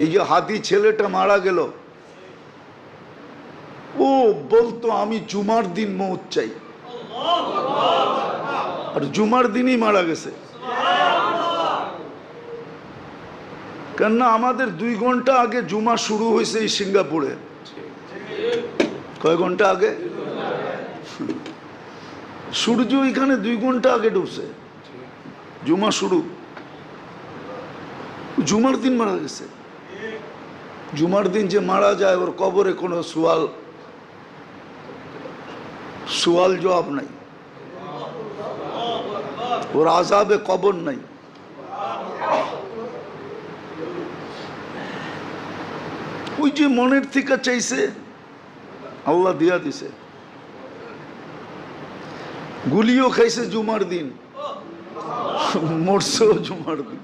এই যে হাতি ছেলেটা মারা গেল, ও বলতো আমি জুমার দিন মৌত চাই, আর জুমার দিনই মারা গেছে। কেননা আমাদের 2 ঘন্টা আগে জুমা শুরু হয়েছে এই সিঙ্গাপুরে। কয় ঘন্টা আগে? সূর্য এখানে 2 ঘন্টা আগে ঢুকছে, জুমা শুরু। জুমার দিন মারা গেছে। জুমার দিন যে মারা যায় ওর কবরে কোনো সুয়াল জবাব নাই, ওর আযাবে কবর নাই। ওই যে মনের থেকে চাইছে আল্লাহ দিয়া দিছে। গুলিও খাইছে জুমার দিন, মরছেও জুমার দিন।